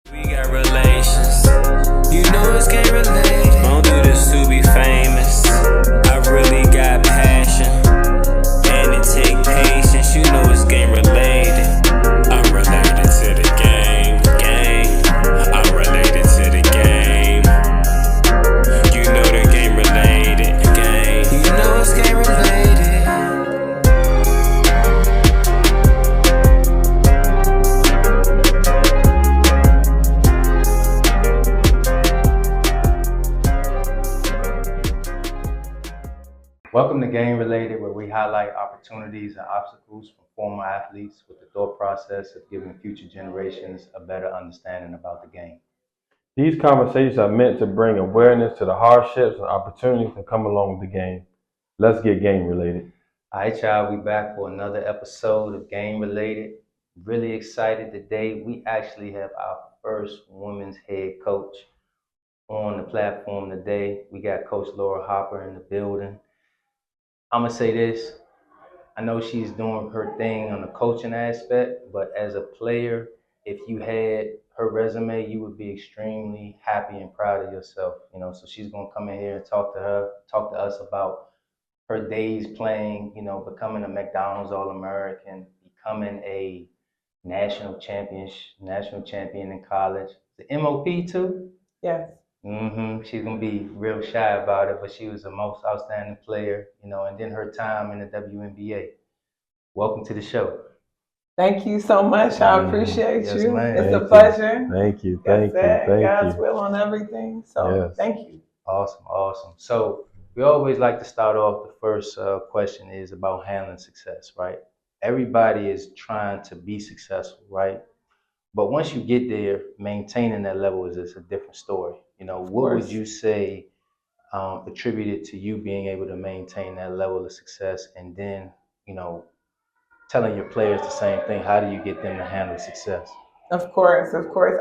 We got relations, you know it's game related. Don't do this to be famous. I really got passion, and it take patience. You know it's game related. I'm related to the game. I'm related to the game. You know the game related, game. You know it's game related. Welcome to Game Related, where we highlight opportunities and obstacles from former athletes with the thought process of giving future generations a better understanding about the game. These conversations are meant to bring awareness to the hardships and opportunities that come along with the game. Let's get game related. All right, y'all, we back for another episode of Game Related. Really excited today. We actually have our first women's head coach on the platform today. We got Coach Harper in the building. I'm going to say this. I know she's doing her thing on the coaching aspect, but as a player, if you had her resume, you would be extremely happy and proud of yourself. So she's going to come in here and talk to us about her days playing, becoming a McDonald's All-American, becoming a national champion in college. The MOP too? Yes. She's gonna be real shy about it, but she was the most outstanding player, and then her time in the WNBA. Welcome to the show. Thank you so much. I appreciate Yes, you. ma'am. It's Thank a you. pleasure. Thank you. God's will on everything. So Yes. Thank you. Awesome. So we always like to start off. The first question is about handling success, right? Everybody is trying to be successful, right? But once you get there, maintaining that level is a different story. What would you say attributed to you being able to maintain that level of success, and then, telling your players the same thing? How do you get them to handle success? Of course.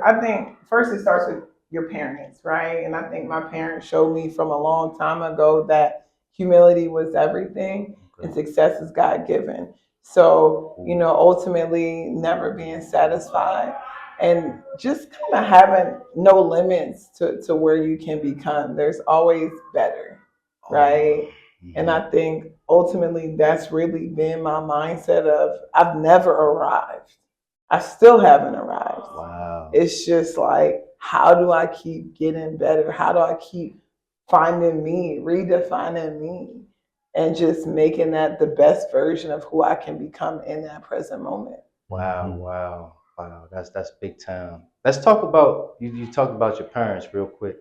I think first it starts with your parents, right? And I think my parents showed me from a long time ago that humility was everything and success is God given. So, ultimately never being satisfied and just kind of having no limits to where you can become. There's always better, right? And I think ultimately that's really been my mindset of I've never arrived. I still haven't arrived. Wow. It's just like, how do I keep getting better? How do I keep finding me, redefining me, and just making that the best version of who I can become in that present moment? Wow. That's big time. Let's talk about you talked about your parents real quick.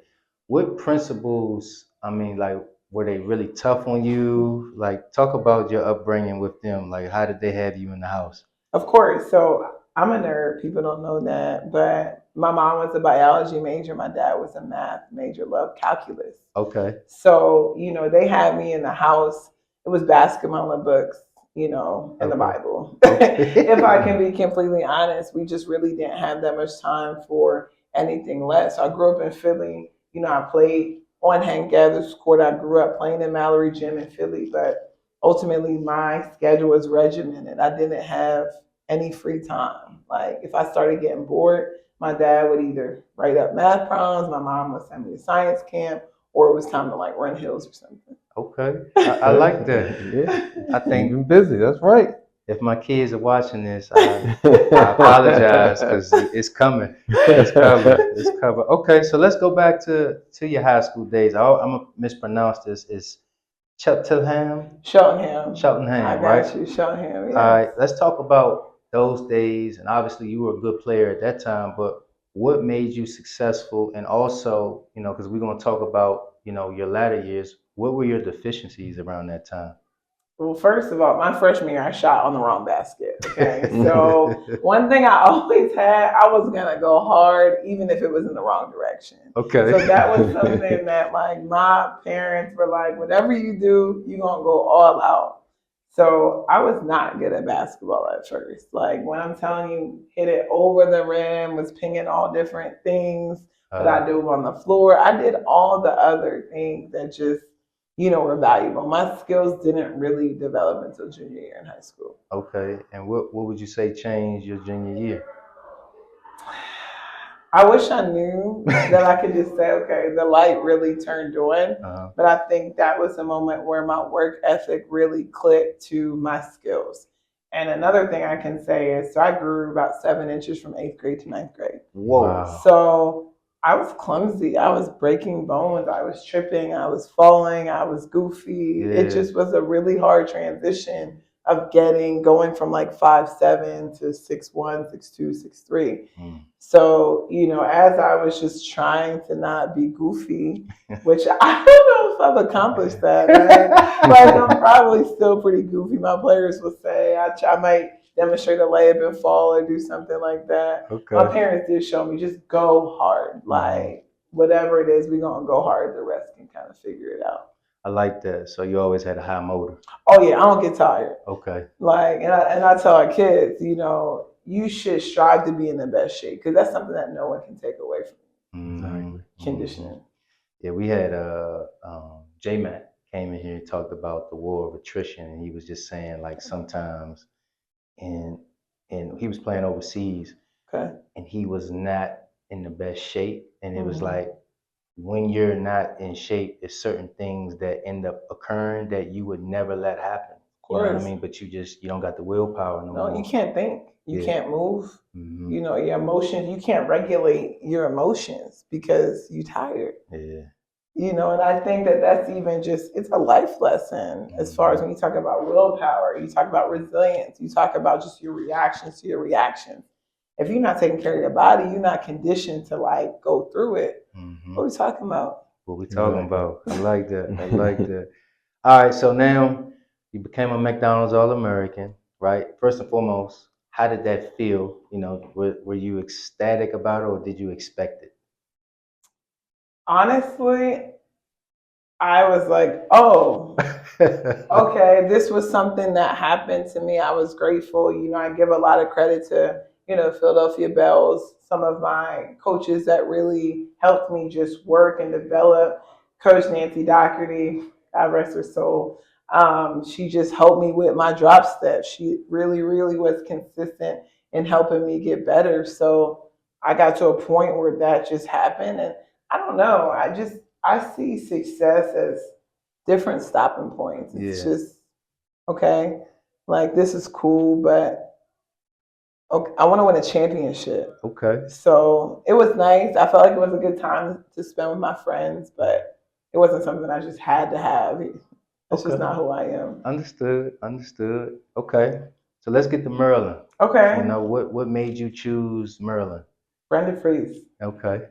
What principles, were they really tough on you? Like, talk about your upbringing with them. Like, how did they have you in the house? Of course. So I'm a nerd. People don't know that. But my mom was a biology major. My dad was a math major, loved calculus. Okay. So, they had me in the house. It was basketball and books, and the Bible. If I can be completely honest, we just really didn't have that much time for anything less. I grew up in Philly. I played on Hank Gathers Court. I grew up playing in Mallory Gym in Philly, but ultimately my schedule was regimented. I didn't have any free time. Like, if I started getting bored, my dad would either write up math problems, my mom would send me to science camp, or it was time to run hills or something. Okay. I like that. Yeah. I think You've been busy. That's right. if my kids are watching this, I apologize because it's coming. It's covered. Okay, so let's go back to your high school days. I'm gonna mispronounce this. It's Cheltenham. Cheltenham. Cheltenham, I right? got you, Cheltenham. Yes. All right, let's talk about those days. And obviously, you were a good player at that time, but what made you successful? And also, because we're gonna talk about, your latter years. What were your deficiencies around that time? Well, first of all, my freshman year, I shot on the wrong basket. Okay. So one thing I always had, I was going to go hard, even if it was in the wrong direction. Okay. So that was something that my parents were like, whatever you do, you're going to go all out. So I was not good at basketball at first. Like, when I'm telling you, hit it over the rim, was pinging all different things, but I do on the floor. I did all the other things that just, were valuable. My skills didn't really develop until junior year in high school. Okay. And what would you say changed your junior year? I wish I knew that I could just say, okay, the light really turned on. But I think that was the moment where my work ethic really clicked to my skills. And another thing I can say is, so I grew about 7 inches from 8th grade to 9th grade. Whoa. Wow. So I was clumsy. I was breaking bones. I was tripping. I was falling. I was goofy. Yeah. It just was a really hard transition of going from like 5'7" to 6'1", 6'2", 6'3". So, as I was just trying to not be goofy, which I don't know if I've accomplished that, right? Like, I'm probably still pretty goofy. My players will say I might demonstrate a layup and fall or do something like that. Okay. My parents did show me just go hard. Like, whatever it is, we're going to go hard. The rest can kind of figure it out. I like that. So you always had a high motor. Oh yeah, I don't get tired. Okay. Like, and I tell our kids, you should strive to be in the best shape because that's something that no one can take away from you. Exactly. Conditioning. Yeah, we had J-Mac came in here and talked about the war of attrition, and he was just saying like sometimes, and he was playing overseas, Okay. and he was not in the best shape, and it was like, when you're not in shape, there's certain things that end up occurring that you would never let happen. You know what I mean? But you don't got the willpower no more. No, you can't think. You can't move. Mm-hmm. Your emotions, you can't regulate your emotions because you're tired. Yeah. And I think that that's even it's a life lesson as far as when you talk about willpower, you talk about resilience, you talk about just your reactions to your reactions. If you're not taking care of your body, you're not conditioned to like go through it. What are we talking about? What we talking about? I like that. I like that. All right, so now you became a McDonald's All-American, right? First and foremost, how did that feel? Were you ecstatic about it, or did you expect it? Honestly, I was like, oh, okay, this was something that happened to me. I was grateful. I give a lot of credit to, Philadelphia Bells, some of my coaches that really helped me just work and develop. Coach Nancy Doherty, God rest her soul. She just helped me with my drop steps. She really, really was consistent in helping me get better. So I got to a point where that just happened. And I don't know, I see success as different stopping points. It's just, okay, like this is cool, but okay, I want to win a championship. Okay. So it was nice. I felt like it was a good time to spend with my friends, but it wasn't something I just had to have. That's just not who I am. Understood. Okay. So let's get to Maryland. Okay. What made you choose Maryland? Brenda Freeze. Okay.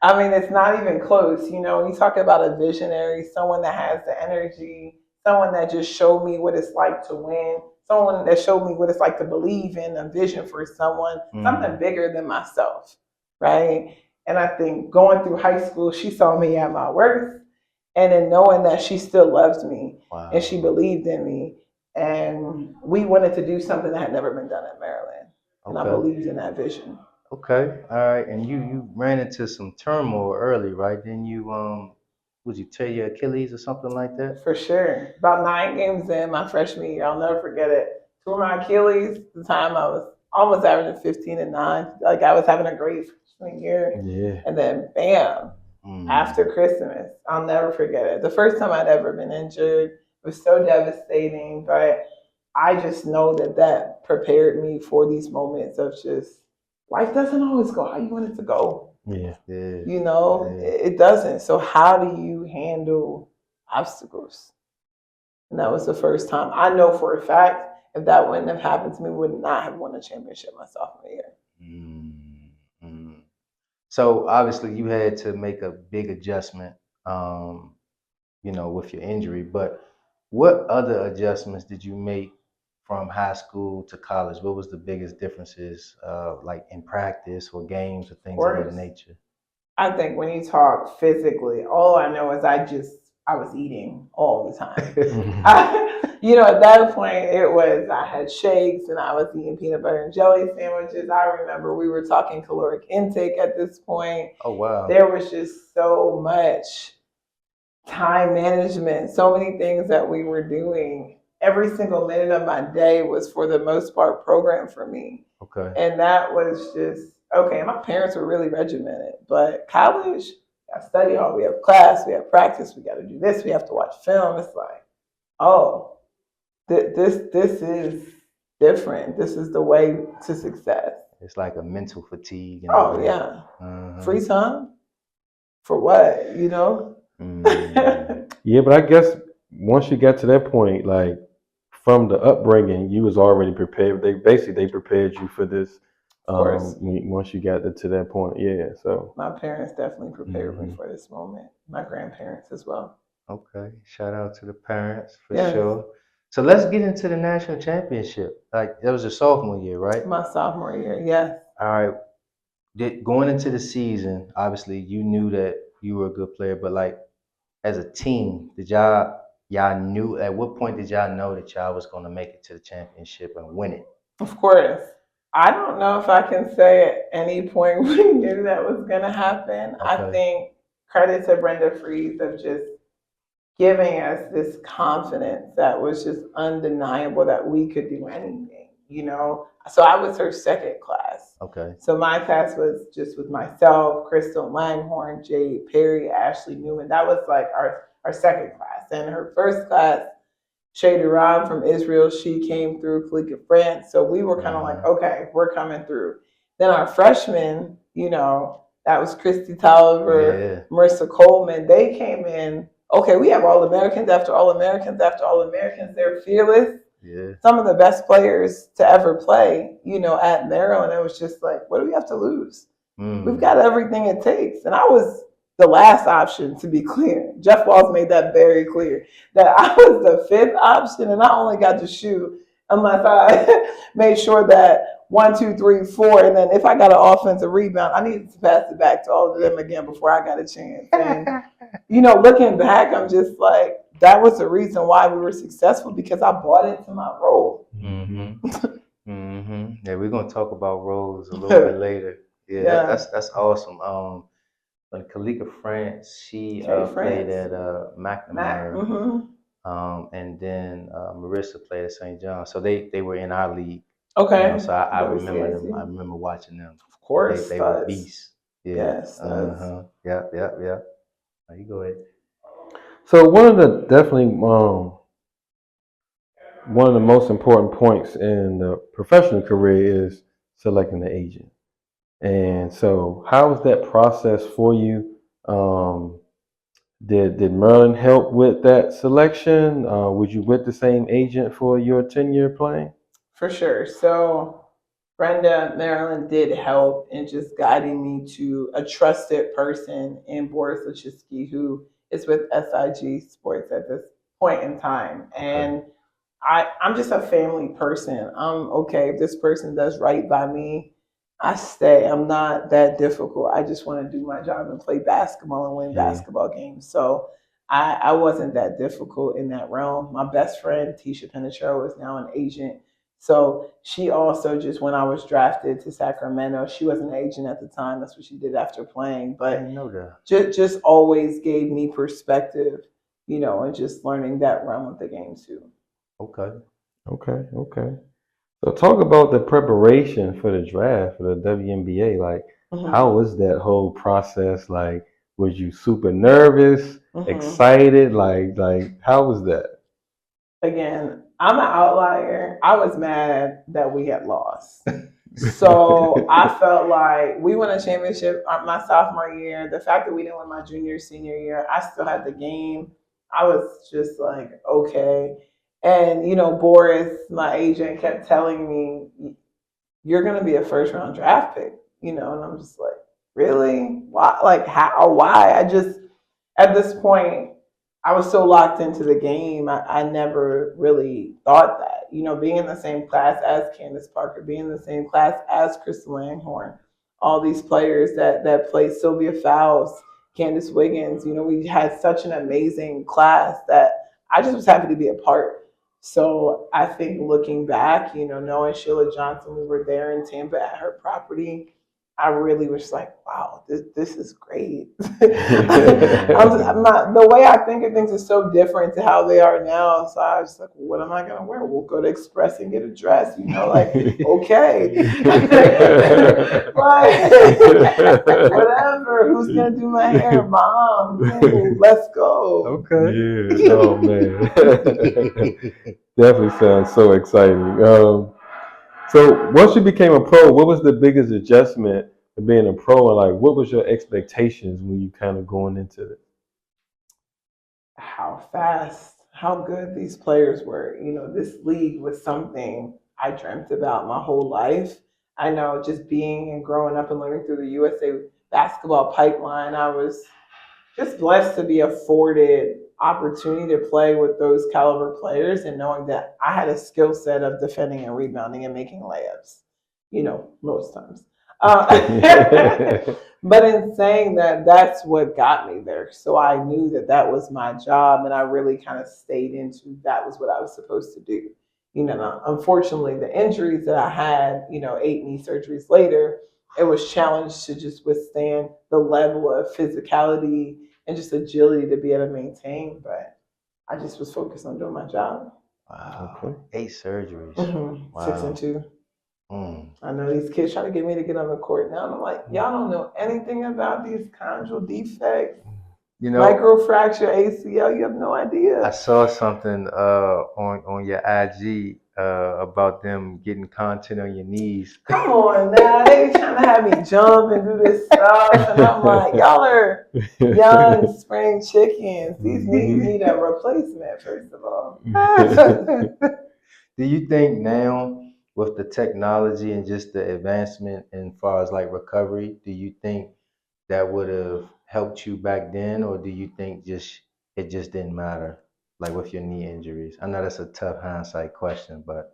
I mean, it's not even close. When you talk about a visionary, someone that has the energy, someone that just showed me what it's like to win, someone that showed me what it's like to believe in a vision for someone, something bigger than myself, right? And I think going through high school, she saw me at my worst, and then knowing that she still loves me and she believed in me, and we wanted to do something that had never been done in Maryland, and I believed in that vision. Okay, all right, and you ran into some turmoil early, right? Then would you tear your Achilles or something like that? For sure. About 9 games in my freshman year, I'll never forget it. Tore my Achilles. The time I was almost averaging 15 and 9. Like I was having a great freshman year. Yeah. And then bam, after Christmas, I'll never forget it. The first time I'd ever been injured. It was so devastating, but I just know that prepared me for these moments of just life doesn't always go how you want it to go. Yeah. It doesn't. So how do you handle obstacles? And that was the first time. I know for a fact if that wouldn't have happened to me, would not have won a championship my sophomore year. So obviously you had to make a big adjustment, with your injury. But what other adjustments did you make from high school to college? What was the biggest differences, like in practice or games or things of that nature? I think when you talk physically, all I know is I was eating all the time. At that point, I had shakes and I was eating peanut butter and jelly sandwiches. I remember we were talking caloric intake at this point. Oh, wow. There was just so much time management, so many things that we were doing. Every single minute of my day was, for the most part, programmed for me. Okay. And that was just okay, my parents were really regimented, but college, we got study hall, we have class, we have practice, we got to do this, we have to watch film. It's like, oh, this is different. This is the way to success. It's like a mental fatigue and all Oh that. yeah, Uh-huh. free time for what? You know? Yeah, but I guess once you got to that point, like from the upbringing, you was already prepared. They prepared you for this. Of course, Once you got to that point, yeah. So my parents definitely prepared me for this moment. My grandparents as well. Okay, shout out to the parents for Yes. sure. So let's get into the national championship. Like that was your sophomore year, right? My sophomore year, yes. All right. Going into the season, obviously you knew that you were a good player, but like as a team, did y'all knew at what point did y'all know that y'all was gonna make it to the championship and win it? Of course. I don't know if I can say at any point we knew that was going to happen. I Okay. think credit to Brenda Freeze of just giving us this confidence that was just undeniable that we could do anything, you know? So I was her second class. Okay. So my class was just with myself, Crystal Langhorn, Jade Perry, Ashley Newman. That was like our second class. And her first class, Shady Rob from Israel, she came through Kalika France. So we were kind of like, okay, we're coming through. Then our freshmen, you know, that was Christy Tolliver, Marissa Coleman. They came in, okay, we have All Americans after All Americans after All Americans. They're fearless. Yeah. Some of the best players to ever play, you know, at Maryland. It was just like, what do we have to lose? We've got everything it takes. And I was the last option, to be clear. Jeff Walls made that very clear, that I was the fifth option and I only got to shoot unless I made sure that 1, 2, 3, 4, and then if I got an offensive rebound, I needed to pass it back to all of them again before I got a chance. And, you know, looking back, I'm just like, that was the reason why we were successful, because I bought into my role. Yeah, we're gonna talk about roles a little bit later. Yeah, that's awesome. When Kalika France, she played at McNamara, and then Marissa played at St. John. So they were in our league. Okay. You know, so I remember them. I remember watching them. Of course. They were beasts. Yeah. Yes. Yeah. Now you go ahead. So one of the definitely one of the most important points in the professional career is selecting an agent. And so, how was that process for you? Did Merlin help with that selection? Was you with the same agent for your tenure playing? For sure. So Brenda Maryland did help in just guiding me to a trusted person in Boris Lachiski, who is with SIG Sports at this point in time. And I'm just a family person. I'm okay if this person does right by me, I stay. I'm not that difficult. I just want to do my job and play basketball and win basketball games. So I wasn't that difficult in that realm. My best friend, Tisha Penetro, is now an agent. So she also just, when I was drafted to Sacramento, she was an agent at the time. That's what she did after playing. But I didn't know that. Just always gave me perspective, you know, and just learning that realm of the game too. Okay. So talk about the preparation for the draft for the WNBA. Like, how was that whole process? Like, was you super nervous, excited? Like, how was that? Again, I'm an outlier. I was mad that we had lost. So I felt like we won a championship my sophomore year. The fact that we didn't win my junior, senior year, I still had the game. I was just like, okay. And, you know, Boris, my agent, kept telling me, you're going to be a first round draft pick, you know, and I'm just like, really? Why? Like, how? Why? I just, at this point, I was so locked into the game, I never really thought that. You know, being in the same class as Candace Parker, being in the same class as Crystal Langhorn, all these players that played, Sylvia Fowles, Candace Wiggins, you know, we had such an amazing class that I just was happy to be a part. So I think looking back, you know, knowing Sheila Johnson, we were there in Tampa at her property. I really was like, wow, this is great. The way I think of things is so different to how they are now. So I was like, what am I gonna wear? We'll go to Express and get a dress, like, okay. Whatever. Who's gonna do my hair? Mom. Ooh, let's go. Okay. Yeah. Oh man. Definitely sounds so exciting. So once you became a pro, what was the biggest adjustment of being a pro, and like what was your expectations when you kind of going into it? How fast, how good these players were. This league was something I dreamt about my whole life. I know, just being and growing up and learning through the USA basketball pipeline, I was just blessed to be afforded opportunity to play with those caliber players, and knowing that I had a skill set of defending and rebounding and making layups, most times. But in saying that, that's what got me there. So I knew that that was my job, and I really kind of stayed into that was what I was supposed to do. Unfortunately, the injuries that I had, 8 knee surgeries later, it was challenged to just withstand the level of physicality and just agility to be able to maintain. But I just was focused on doing my job. Wow. Okay. 8 surgeries. Wow. 6 and 2. I know these kids try to get me to get on the court now, and I'm like, y'all don't know anything about these conjugal defects. Microfracture ACL, you have no idea. I saw something on your IG about them getting content on your knees. Come on now, they trying to have me jump and do this stuff, and I'm like, y'all are young spring chickens. These knees need a replacement, first of all. Do you think now, with the technology and just the advancement in far as like recovery, do you think that would have helped you back then, or do you think it just didn't matter, like with your knee injuries? I know that's a tough hindsight question, but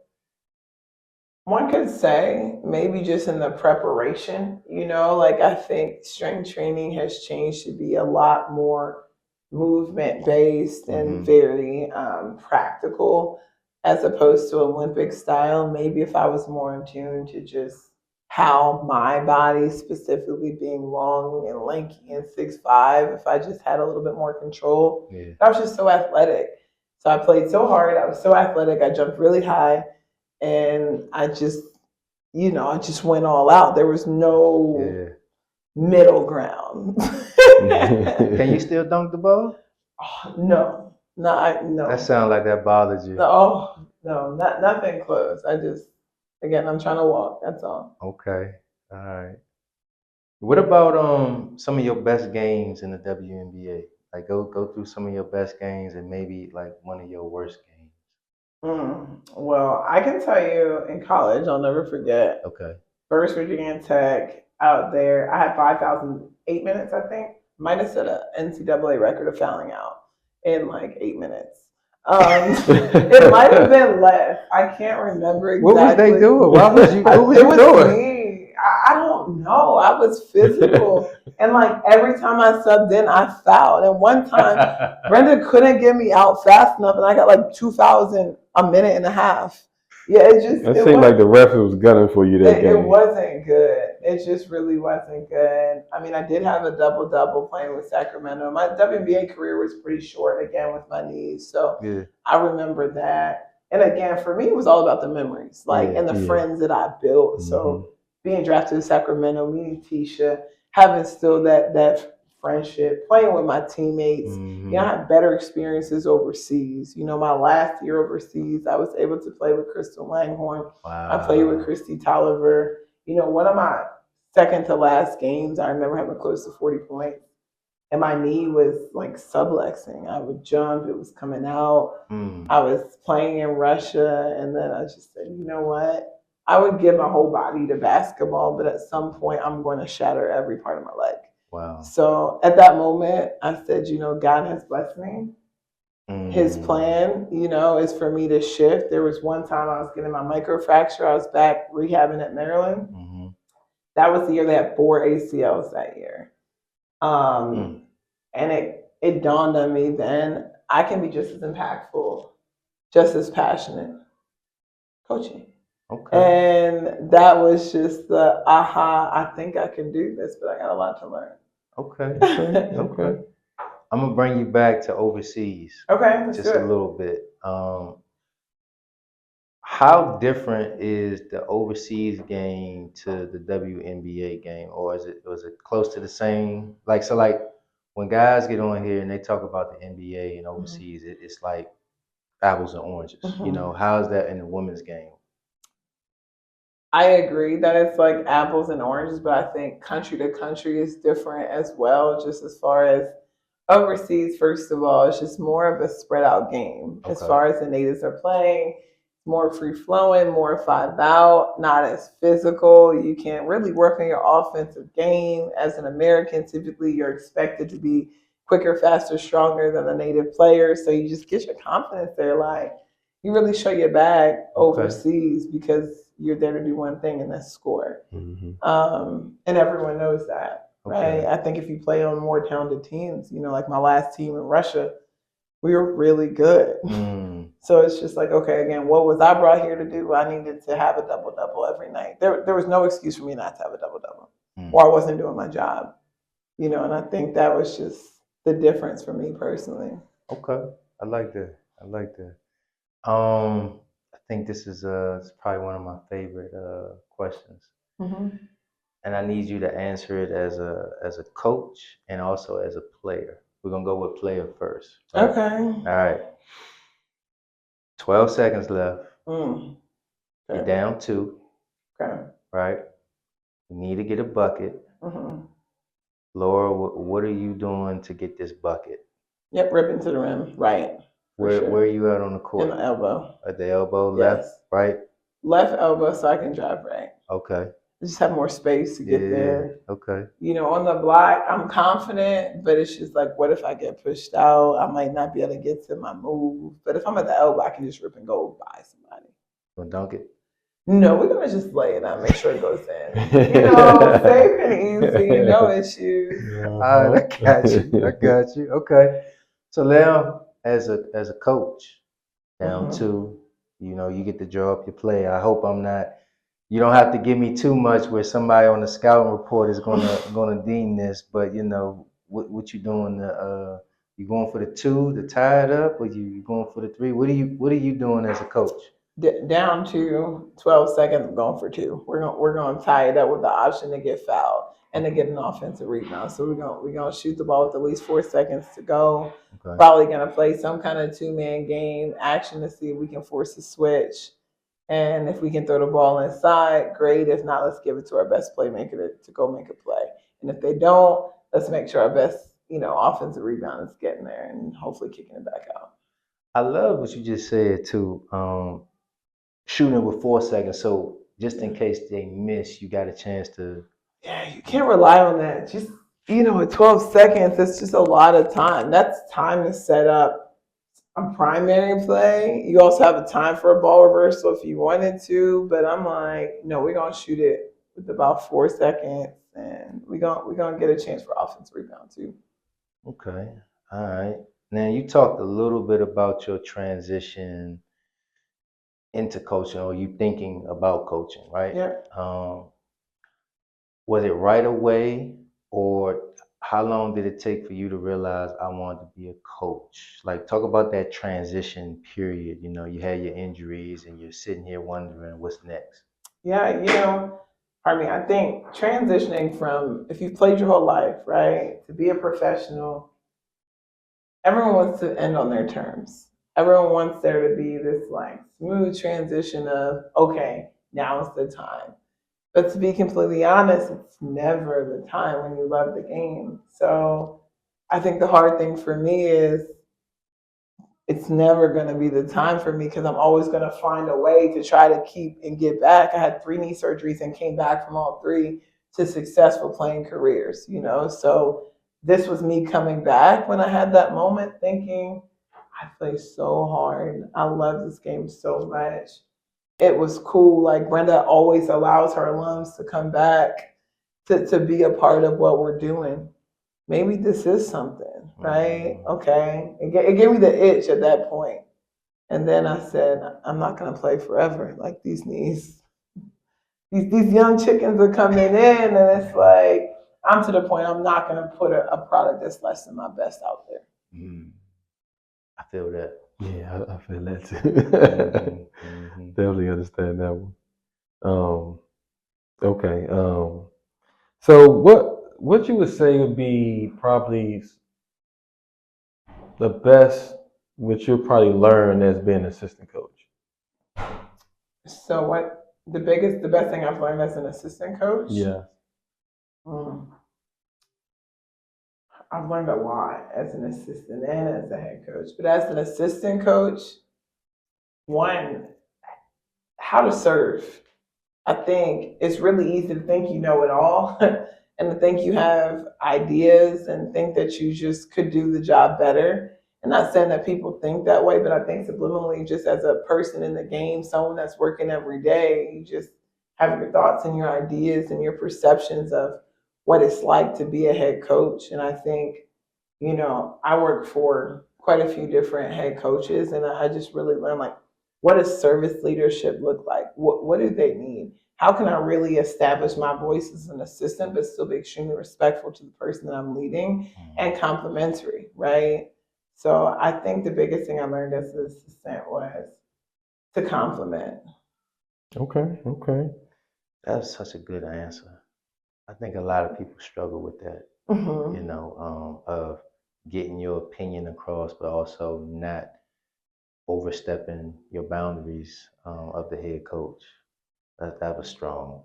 one could say maybe just in the preparation, like I think strength training has changed to be a lot more movement based and very practical, as opposed to Olympic style. Maybe if I was more in tune to just how my body, specifically being long and lanky and 6'5", if I just had a little bit more control. yeah. I was just so athletic. So I played so hard. I was so athletic. I jumped really high. And I just went all out. There was no middle ground. Can you still dunk the ball? Oh, no. That sounds like that bothered you. No, nothing close. I'm trying to walk. That's all. Okay, all right. What about some of your best games in the WNBA? Like go through some of your best games and maybe like one of your worst games. Well, I can tell you in college, I'll never forget. Okay. First Virginia Tech out there, I had 5,008 minutes, I think. Might have set an NCAA record of fouling out in like 8 minutes. It might have been less. I can't remember exactly. What was they doing? What was you doing? Me. I don't know. I was physical. And like every time I subbed in, I fouled. And one time, Brenda couldn't get me out fast enough, and I got like 2 fouls in a minute and a half. Yeah, it seemed like the ref was gunning for you that game. It wasn't good. It just really wasn't good. I mean, I did have a double-double playing with Sacramento. My WNBA career was pretty short, again, with my knees. So I remember that. And again, for me, it was all about the memories, and the friends that I built. So being drafted to Sacramento, meeting Tisha, having still that friendship, playing with my teammates. I had better experiences overseas. My last year overseas, I was able to play with Crystal Langhorne. Wow. I played with Christy Tolliver. One of my second to last games, I remember having close to 40 points. And my knee was like subluxing. I would jump, it was coming out. I was playing in Russia, and then I just said, you know what? I would give my whole body to basketball, but at some point I'm going to shatter every part of my leg. Wow. So at that moment, I said, God has blessed me. His plan, is for me to shift. There was one time I was getting my microfracture. I was back rehabbing at Maryland. That was the year they had 4 ACLs that year. And it dawned on me then, I can be just as impactful, just as passionate coaching. Okay. And that was just the aha, I think I can do this, but I got a lot to learn. Okay. Okay. Okay. I'm gonna bring you back to overseas Okay, let's just do a it. little bit. How different is the overseas game to the WNBA game, or was it close to the same? Like so, like when guys get on here and they talk about the NBA and overseas, it's like apples and oranges. You know, how's that in the women's game? I agree that it's like apples and oranges, but I think country to country is different as well, just as far as overseas, first of all, it's just more of a spread out game. As Okay. far as the natives are playing, more free flowing, more 5 out, not as physical. You can't really work on your offensive game. As an American, typically you're expected to be quicker, faster, stronger than the native players. So you just get your confidence there. Like you really show your bag overseas because you're there to do one thing and that's score. And everyone knows that, right? Okay. I think if you play on more talented teams, like my last team in Russia, we were really good. So it's just like, okay, again, what was I brought here to do? I needed to have a double double every night. There was no excuse for me not to have a double double, or I wasn't doing my job, and I think that was just the difference for me personally. Okay. I like that. I like that. I think this is it's probably one of my favorite questions, and I need you to answer it as a coach and also as a player. We're gonna go with player first. Right? Okay. All right. 12 seconds left. Okay. You're down 2. Okay. Right. You need to get a bucket. Laura, what are you doing to get this bucket? Yep, ripping to the rim. Right. Where are you at on the court? In the elbow. At the elbow, Yes. left, right? Left elbow so I can drive right. Okay. Just have more space to get there. Okay. On the block, I'm confident, but it's just like, what if I get pushed out? I might not be able to get to my move. But if I'm at the elbow, I can just rip and go by somebody. Gonna dunk it? No, we're gonna just lay it out, make sure it goes in. Safe and easy, no issues. All right, I got you. I got you. Okay. So now, as a coach, down 2, you get to draw up your play. I hope I'm not. You don't have to give me too much where somebody on the scouting report is gonna deem this. But what you doing? You going for the 2 to tie it up, or you going for the 3? What are you doing as a coach? Down to 12 seconds, I'm going for 2. We're gonna tie it up with the option to get fouled and to get an offensive rebound. So we're gonna shoot the ball with at least 4 seconds to go. Okay. Probably gonna play some kind of 2-man game action to see if we can force a switch. And if we can throw the ball inside, great. If not, let's give it to our best playmaker to go make a play. And if they don't, let's make sure our best, offensive rebound is getting there and hopefully kicking it back out. I love what you just said too. Shooting with 4 seconds, so just in case they miss, you got a chance to. Yeah, you can't rely on that. Just at 12 seconds, it's just a lot of time. That's time to set up a primary play. You also have a time for a ball reversal if you wanted to, but I'm like, no, we're gonna shoot it with about 4 seconds, and we're gonna get a chance for offensive rebound too. Okay, all right. Now you talked a little bit about your transition into coaching, or you thinking about coaching, right? Yeah. Was it right away, or how long did it take for you to realize I wanted to be a coach? Like, talk about that transition period. You had your injuries and you're sitting here wondering what's next. Yeah, I think transitioning from, if you've played your whole life, right, to be a professional, everyone wants to end on their terms. Everyone wants there to be this like smooth transition of, okay, now is the time. But to be completely honest, it's never the time when you love the game. So I think the hard thing for me is it's never going to be the time for me because I'm always going to find a way to try to keep and get back. I had 3 knee surgeries and came back from all 3 to successful playing careers, So this was me coming back when I had that moment thinking, I play so hard. I love this game so much. It was cool. Like Brenda always allows her alums to come back to be a part of what we're doing. Maybe this is something, right? Okay. It gave me the itch at that point. And then I said, I'm not going to play forever. Like these knees these young chickens are coming in, and it's like I'm to the point I'm not going to put a product that's less than my best out there. Mm. I feel that. Yeah, I feel that too. Mm-hmm. Definitely understand that one. Okay. So what you would say would be probably the best, which you'll probably learn as being an assistant coach? So what the best thing I've learned as an assistant coach? Yeah. Mm, I've learned a lot as an assistant and as a head coach. But as an assistant coach, one, how to serve. I think it's really easy to think you know it all and to think you have ideas and think that you just could do the job better. I'm not saying that people think that way, but I think subliminally, just as a person in the game, someone that's working every day, you just have your thoughts and your ideas and your perceptions of what it's like to be a head coach. And I think, I work for quite a few different head coaches, and I just really learned like, what does service leadership look like? What do they need? How can I really establish my voice as an assistant, but still be extremely respectful to the person that I'm leading and complimentary, right? So I think the biggest thing I learned as an assistant was to compliment. Okay. Okay. That's such a good answer. I think a lot of people struggle with that, Hmm. of getting your opinion across, but also not overstepping your boundaries of the head coach. That was strong.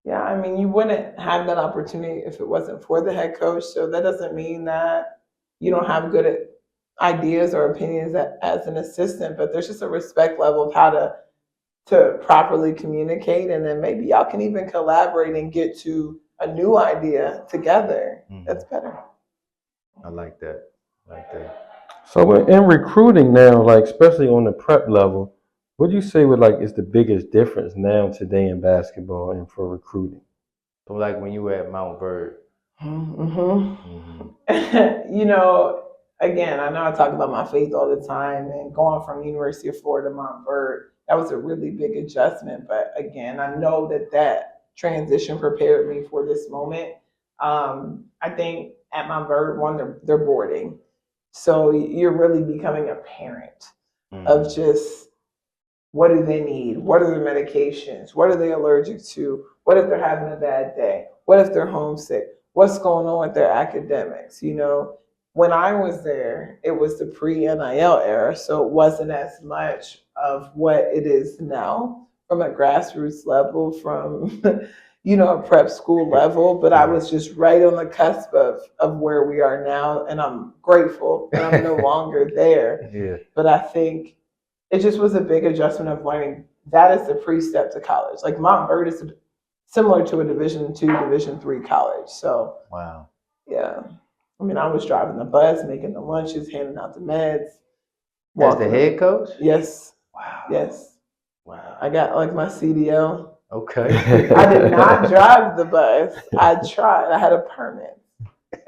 Yeah, I mean, you wouldn't have that opportunity if it wasn't for the head coach. So that doesn't mean that you don't have good ideas or opinions as an assistant, but there's just a respect level of how to properly communicate, and then maybe y'all can even collaborate and get to a new idea together. That's better. I like that. I like that. So in recruiting now, like especially on the prep level, what do you say would like is the biggest difference now today in basketball and for recruiting? So like when you were at Mount Bird. Mm-hmm. Mm-hmm. Again, I know I talk about my faith all the time, and going from University of Florida to Mount Bird, that was a really big adjustment. But again, I know that transition prepared me for this moment. I think at Mount Bird, one, they're boarding, so you're really becoming a parent of just what do they need? What are their medications? What are they allergic to? What if they're having a bad day? What if they're homesick? What's going on with their academics? When I was there, it was the pre-NIL era, so it wasn't as much of what it is now from a grassroots level, from a prep school level. But I was just right on the cusp of where we are now, and I'm grateful that I'm no longer there. Yeah. But I think it just was a big adjustment of learning that is the pre-step to college. Like Mount Bird is similar to a Division II, Division III college. So Wow. yeah, I mean, I was driving the bus, making the lunches, handing out the meds. As the head coach? Yes. Wow. Yes. Wow. I got like my CDL. Okay. I did not drive the bus. I tried. I had a permit.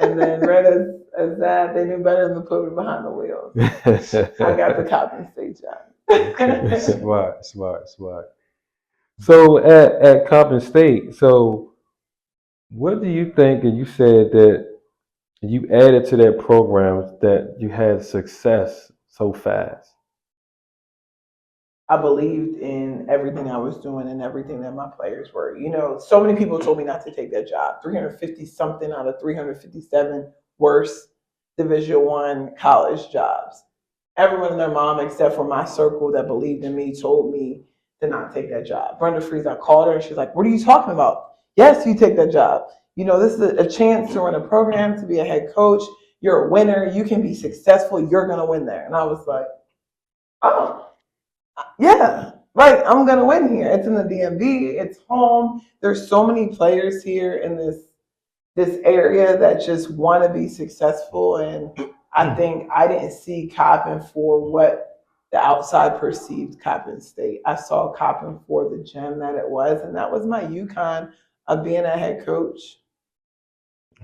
And then right as that, they knew better than to put me behind the wheels. I got the Coppin State job. Smart, smart, smart. So at Coppin State, so what do you think? And you said that you added to that program that you had success so fast. I believed in everything I was doing and everything that my players were. So many people told me not to take that job. 350 something out of 357 worst Division I college jobs. Everyone and their mom, except for my circle that believed in me, told me to not take that job. Brenda Fries, I called her and she's like, "What are you talking about? Yes, you take that job. This is a chance to run a program, to be a head coach. You're a winner. You can be successful. You're going to win there." And I was like, "Oh, yeah, right. I'm gonna win here. It's in the DMV. It's home. There's so many players here in this area that just want to be successful, and I think I didn't see Coppin for what the outside perceived Coppin State. I saw Coppin for the gem that it was, and that was my UConn of being a head coach.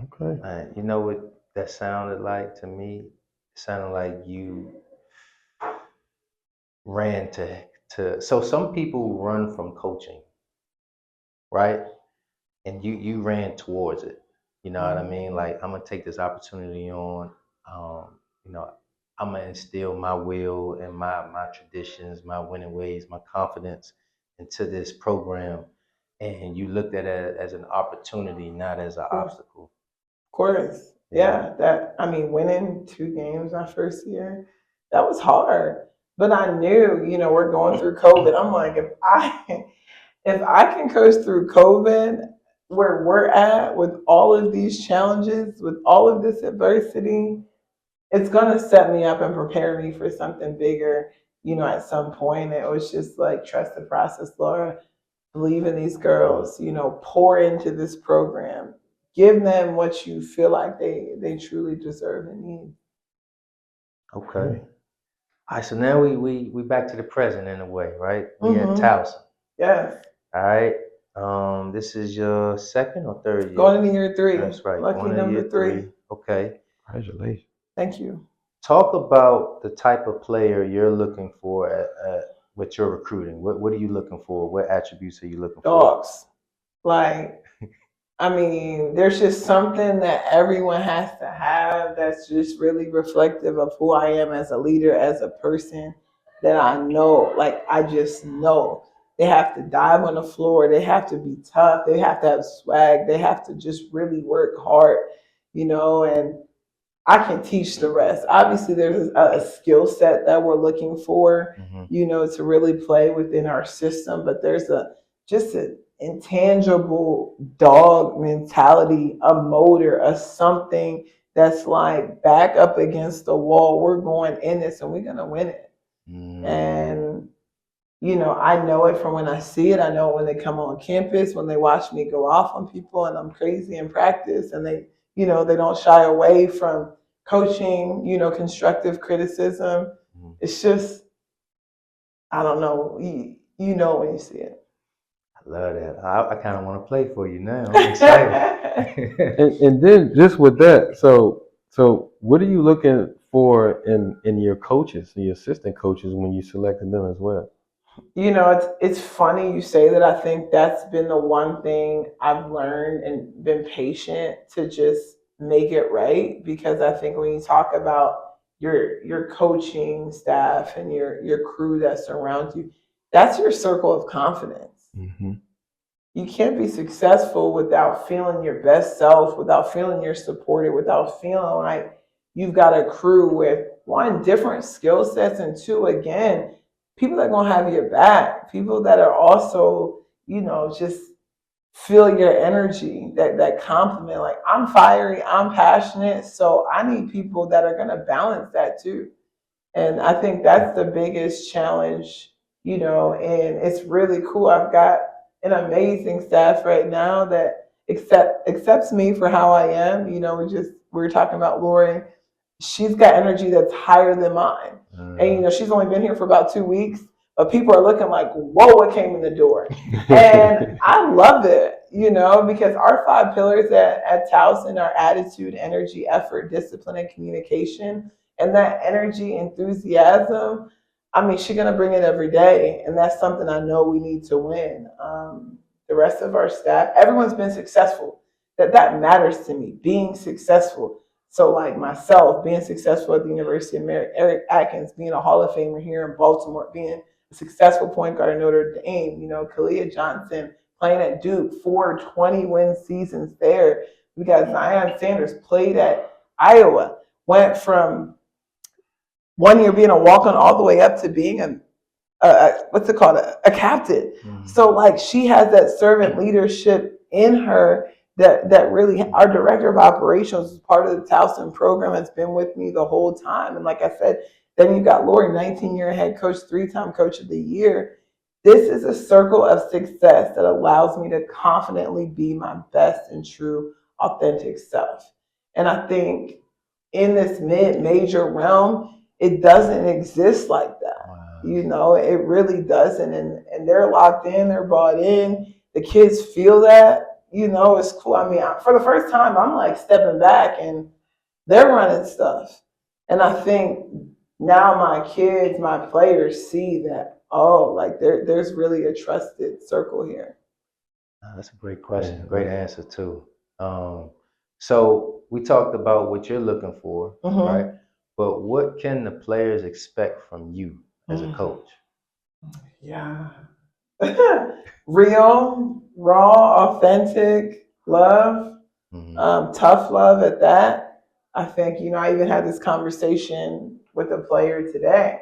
Okay. You know what that sounded like to me? It sounded like you ran to so some people run from coaching. right? And you ran towards it. You know what I mean? Like, I'm gonna take this opportunity on. You know, I'm gonna instill my will and my traditions, my winning ways, my confidence into this program. And you looked at it as an opportunity, not as an obstacle. Of course. Yeah. Winning 2 games my first year, that was hard. But I knew, we're going through COVID. I'm like, if I can coast through COVID where we're at with all of these challenges, with all of this adversity, it's gonna set me up and prepare me for something bigger, at some point. It was just like trust the process, Laura. Believe in these girls, pour into this program. Give them what you feel like they truly deserve and need. Okay. All right, so now we back to the present in a way, right? We at Towson. Yes. All right. This is your second or third year? Going into year 3. That's right. Lucky Going into number year 3. Okay. Congratulations. Thank you. Talk about the type of player you're looking for with your recruiting. What are you looking for? What attributes are you looking for? Dogs. Like, there's just something that everyone has to have that's just really reflective of who I am as a leader, as a person, that I know. Like, I just know. They have to dive on the floor. They have to be tough. They have to have swag. They have to just really work hard, and I can teach the rest. Obviously, there's a skill set that we're looking for, to really play within our system. But there's just an intangible dog mentality, a motor, a something that's like back up against the wall. We're going in this and we're going to win it. And, I know it from when I see it. I know it when they come on campus, when they watch me go off on people and I'm crazy in practice, and they don't shy away from coaching, constructive criticism. It's just, I don't know. You know when you see it. I love that. I kind of want to play for you now. I'm excited. and then just with that, so what are you looking for in your coaches, your assistant coaches, when you selected them as well? It's funny you say that. I think that's been the one thing I've learned and been patient to just make it right, because I think when you talk about your coaching staff and your crew that surrounds you, that's your circle of confidence. You can't be successful without feeling your best self, without feeling you're supported, without feeling like you've got a crew with, one, different skill sets, and two, again, people that are going to have your back, people that are also, just feel your energy, that compliment. Like, I'm fiery, I'm passionate, so I need people that are going to balance that too. And I think that's the biggest challenge, and it's really cool. I've got an amazing staff right now that accepts me for how I am. We were talking about Lori. She's got energy that's higher than mine. And, she's only been here for about 2 weeks, but people are looking like, whoa, what came in the door? And I love it, because our 5 pillars at Towson are attitude, energy, effort, discipline, and communication. And that energy, enthusiasm, she's going to bring it every day. And that's something I know we need to win. The rest of our staff, everyone's been successful. That matters to me, being successful. So, like myself, being successful at the University of Mary, Eric Atkins, being a Hall of Famer here in Baltimore, being a successful point guard at Notre Dame, Kalia Johnson playing at Duke, 4 20-win seasons there. We got Zion Sanders, played at Iowa, went from 1 year being a walk-on all the way up to being what's it called, a captain. So, like, she has that servant leadership in her that really, our director of operations is part of the Towson program, has been with me the whole time. And like I said, then you got Lori, 19-year head coach, 3-time coach of the year. This is a circle of success that allows me to confidently be my best and true, authentic self. And I think in this mid-major realm, it doesn't exist like that. Wow. It really doesn't. And they're locked in, they're bought in. The kids feel that. It's cool. For the first time, I'm like stepping back and they're running stuff. And I think now my kids, my players see that, like there's really a trusted circle here. That's a great question. Yeah. Great answer too. So we talked about what you're looking for, right? But what can the players expect from you as a coach? Yeah. Real, raw, authentic love, tough love at that. I think, I even had this conversation with a player today.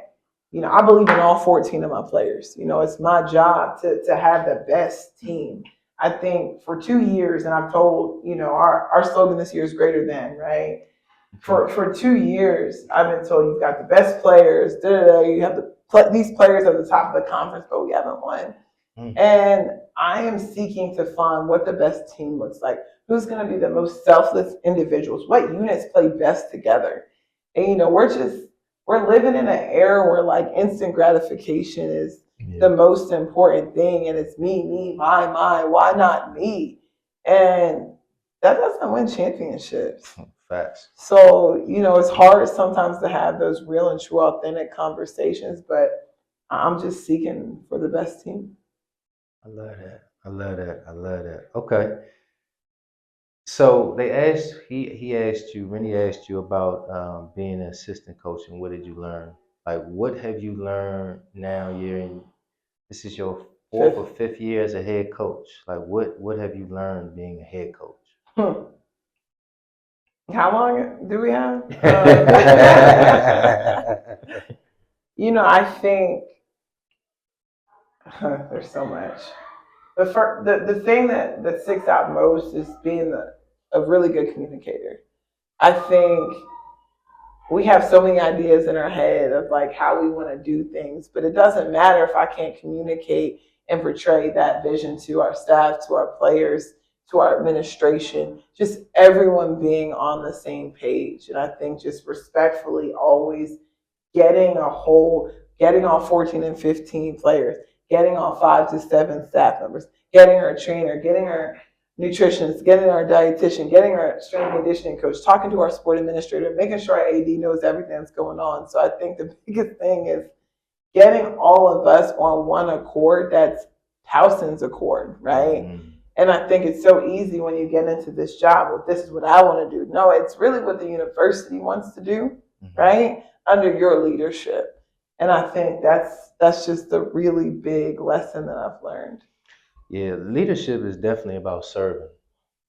I believe in all 14 of my players. It's my job to have the best team. I think for 2 years, and I've told, our slogan this year is greater than, right? For 2 years, I've been told you've got the best players. You have these players at the top of the conference, but we haven't won. And I am seeking to find what the best team looks like. Who's going to be the most selfless individuals? What units play best together? And we're living in an era where like instant gratification is the most important thing, and it's me, my. Why not me? And that doesn't win championships. Facts. So, it's hard sometimes to have those real and true, authentic conversations, but I'm just seeking for the best team. I love that. I love that. I love that. Okay. So he asked you, Rennie asked you about being an assistant coach and what did you learn? Like, what have you learned now? This is your fourth or fifth year as a head coach. Like, what have you learned being a head coach? How long do we have? I think there's so much. The thing that sticks out most is being a really good communicator. I think we have so many ideas in our head of like how we want to do things, but it doesn't matter if I can't communicate and portray that vision to our staff, to our players, to our administration, just everyone being on the same page. And I think just respectfully always getting all 14 and 15 players, getting all 5 to 7 staff members, getting our trainer, getting our nutritionist, getting our dietitian, getting our strength and conditioning coach, talking to our sport administrator, making sure our AD knows everything that's going on. So I think the biggest thing is getting all of us on one accord. That's Towson's accord, right? And I think it's so easy when you get into this job. Well, this is what I want to do. No, it's really what the university wants to do, right? Under your leadership. And I think that's just a really big lesson that I've learned. Yeah, leadership is definitely about serving.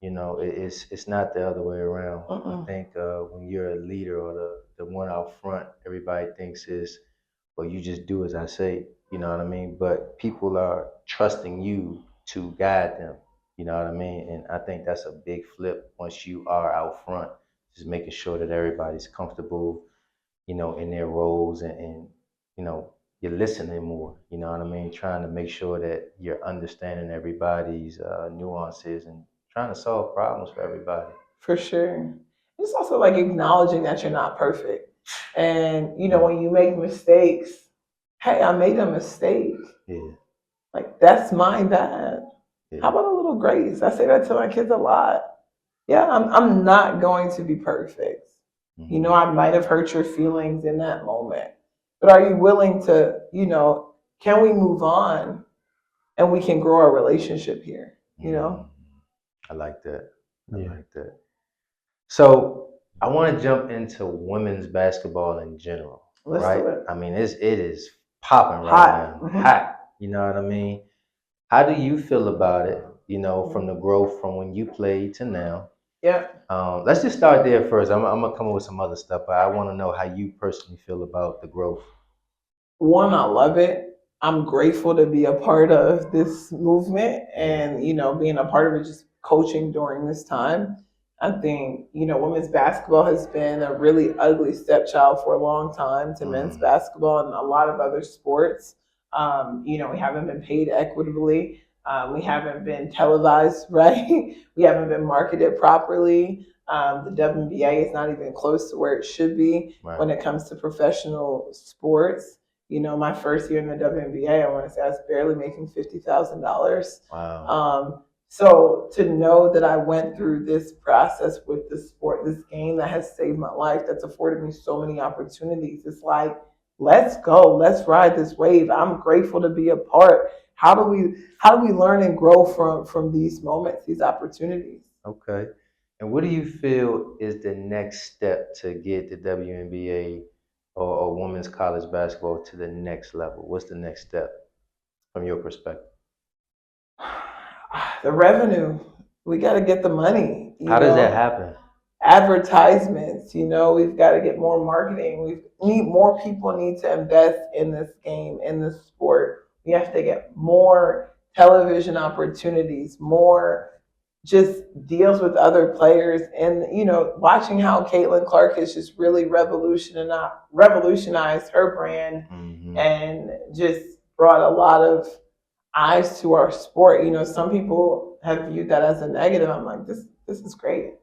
It's not the other way around. I think when you're a leader or the one out front, everybody thinks is, well, you just do as I say. You know what I mean? But people are trusting you to guide them. You know what I mean? And I think that's a big flip once you are out front, just making sure that everybody's comfortable, in their roles and you're listening more, you know what I mean? Trying to make sure that you're understanding everybody's nuances and trying to solve problems for everybody. For sure. It's also like acknowledging that you're not perfect. And, when you make mistakes, hey, I made a mistake. Yeah. Like, that's my bad. Yeah. How about a little grace? I say that to my kids a lot. Yeah, I'm not going to be perfect. I might have hurt your feelings in that moment. But are you willing to, can we move on and we can grow our relationship here, I like that. I like that. So I want to jump into women's basketball in general. Let's do it. I mean, it is popping right now. Hot. You know what I mean? How do you feel about it, from the growth from when you played to now? Yeah. Let's just start there first. I'm gonna come up with some other stuff, but I want to know how you personally feel about the growth. One, I love it. I'm grateful to be a part of this movement and, being a part of it, just coaching during this time. I think, women's basketball has been a really ugly stepchild for a long time to men's basketball and a lot of other sports. We haven't been paid equitably. We haven't been televised, right? We haven't been marketed properly. The WNBA is not even close to where it should be when it comes to professional sports. My first year in the WNBA, I want to say I was barely making $50,000. Wow. So to know that I went through this process with the sport, this game that has saved my life, that's afforded me so many opportunities. It's like, let's go, let's ride this wave. I'm grateful to be a part. how do we learn and grow from these moments, these opportunities? Okay. And what do you feel is the next step to get the WNBA or women's college basketball to the next level? What's the next step from your perspective? The revenue. We got to get the money. How does that happen? Advertisements. We've got to get more marketing. More people need to invest in this game, in this sport. We have to get more television opportunities, more just deals with other players, and watching how Caitlin Clark has just really revolutionized her brand and just brought a lot of eyes to our sport. Some people have viewed that as a negative. I'm like, this is great.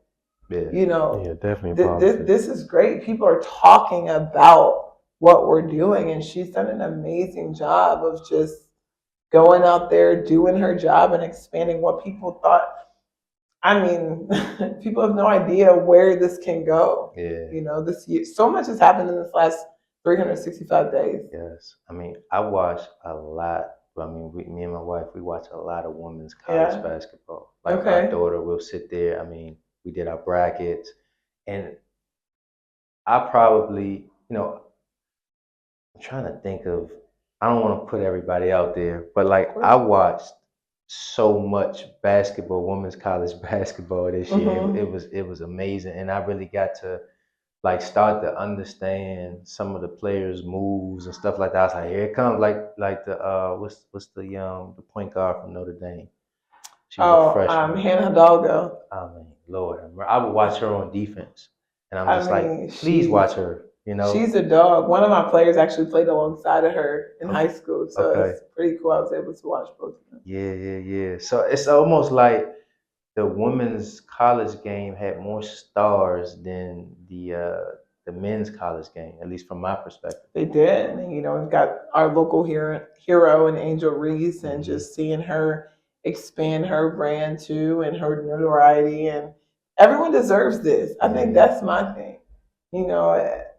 Yeah. Yeah, definitely positive. This is great. People are talking about what we're doing, and she's done an amazing job of just going out there, doing her job, and expanding what people thought. I mean, people have no idea where this can go. Yeah. This year, so much has happened in this last 365 days. Yes. I mean, I watch a lot. I mean, me and my wife, we watch a lot of women's college basketball. Like Okay. my daughter will sit there. I mean, we did our brackets, and I probably, I'm trying to think of. I don't want to put everybody out there, but like I watched so much basketball, women's college basketball this year. It was amazing, and I really got to like start to understand some of the players' moves and stuff like that. I was like, here it comes, like the what's the point guard from Notre Dame? She was a freshman. Hannah Hidalgo. I mean, Lord, I would watch her on defense, and I'm just like, please she's- watch her. She's a dog. One of my players actually played alongside of her in high school, so it's pretty cool. I was able to watch both of them. Yeah. So it's almost like the women's college game had more stars than the men's college game, at least from my perspective. They did. And, we've got our local hero and Angel Reese, and just seeing her expand her brand too and her notoriety, and everyone deserves this. I think that's my thing.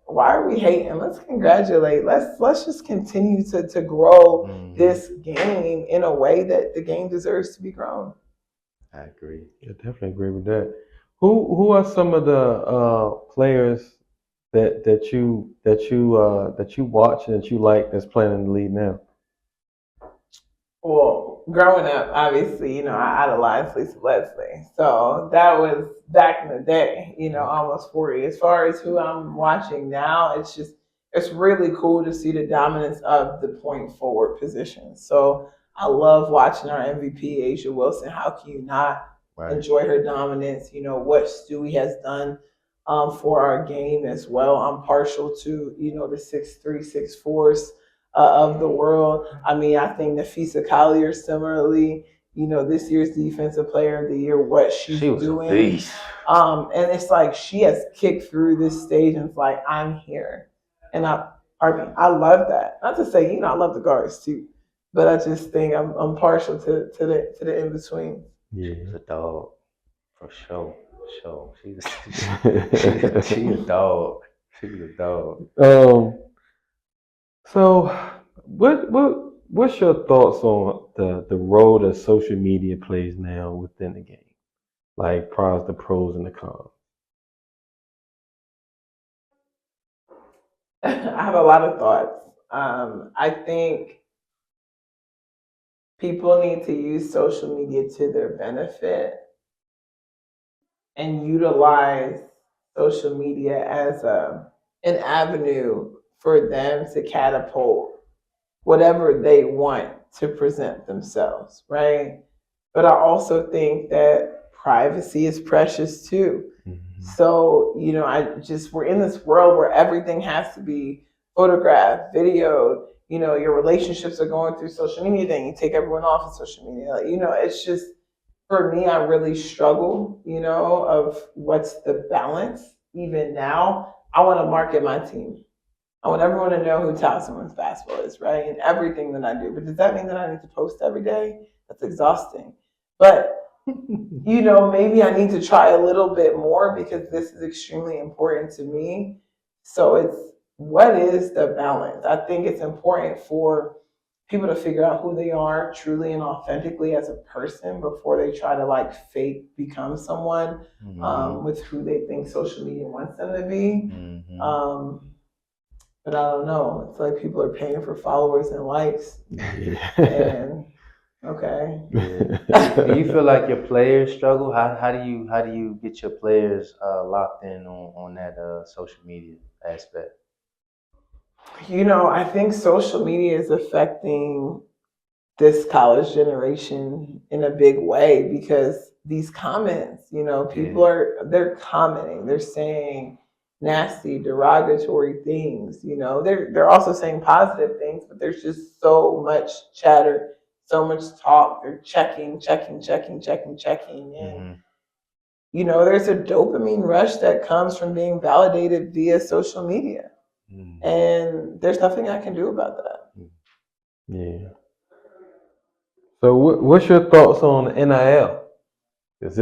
Why are we hating? Let's congratulate. Let's just continue to grow this game in a way that the game deserves to be grown. I agree. I definitely agree with that. Who are some of the players that you watch and that you like that's playing in the league now? Well, growing up, obviously, I idolized Lisa Leslie. So that was back in the day, almost 40. As far as who I'm watching now, it's really cool to see the dominance of the point forward position. So I love watching our MVP, Asia Wilson. How can you not enjoy her dominance? What Stewie has done for our game as well. I'm partial to, the 6'3", 6'4" of the world. I mean, I think Nafisa Collier similarly, this year's defensive player of the year, what she's doing. A beast. And it's like she has kicked through this stage and it's like, I'm here. And I love that. Not to say, I love the guards too, but I just think I'm partial to the in between. Yeah. She's a dog. For sure. She's a dog. She's a dog. So, what's your thoughts on the role that social media plays now within the game, like the pros and the cons? I have a lot of thoughts. I think people need to use social media to their benefit and utilize social media as an avenue for them to catapult whatever they want to present themselves, right? But I also think that privacy is precious too. So, we're in this world where everything has to be photographed, videoed. Your relationships are going through social media, then you take everyone off of social media. It's just, for me, I really struggle, of what's the balance. Even now, I want to market my team. I want everyone to know who Towson Women's Basketball is, right? And everything that I do. But does that mean that I need to post every day? That's exhausting. But, maybe I need to try a little bit more because this is extremely important to me. So what is the balance? I think it's important for people to figure out who they are truly and authentically as a person before they try to like fake become someone with who they think social media wants them to be. But I don't know. It's like people are paying for followers and likes. And okay. Do you feel like your players struggle? How do you get your players locked in on that social media aspect? You know, I think social media is affecting this college generation in a big way because these comments, you know, people they're commenting, they're saying nasty, derogatory things, you know. They're also saying positive things, but there's just so much chatter, so much talk. They're checking. And you know, there's a dopamine rush that comes from being validated via social media. And there's nothing I can do about that. Yeah. So what's your thoughts on NIL? Because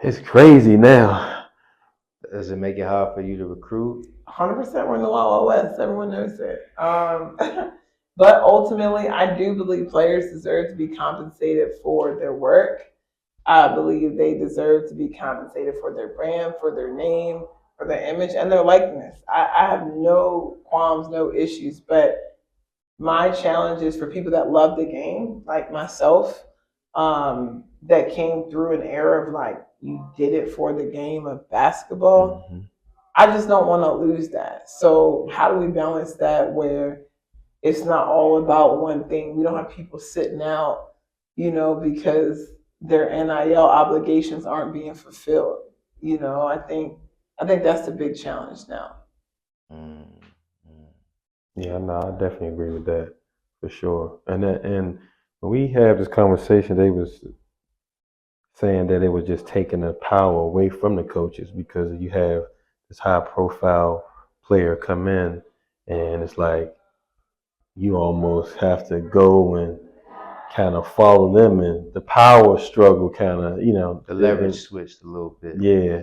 it's crazy now. Does it make it hard for you to recruit? 100% we're in the Wild West. Everyone knows it. But ultimately, I do believe players deserve to be compensated for their work. I believe they deserve to be compensated for their brand, for their name, for their image, and their likeness. I have no qualms, no issues. But my challenge is for people that love the game, like myself, that came through an era of like, you did it for the game of basketball. I just don't want to lose that. So how do we balance that where it's not all about one thing? We don't have people sitting out, you know, because their NIL obligations aren't being fulfilled. You know, I think that's the big challenge now. Yeah, no, I definitely agree with that for sure. And when we had this conversation, they was saying that it was just taking the power away from the coaches because you have this high profile player come in and it's like you almost have to go and kind of follow them, and the power struggle kind of, you know, the leverage switched a little bit. Yeah.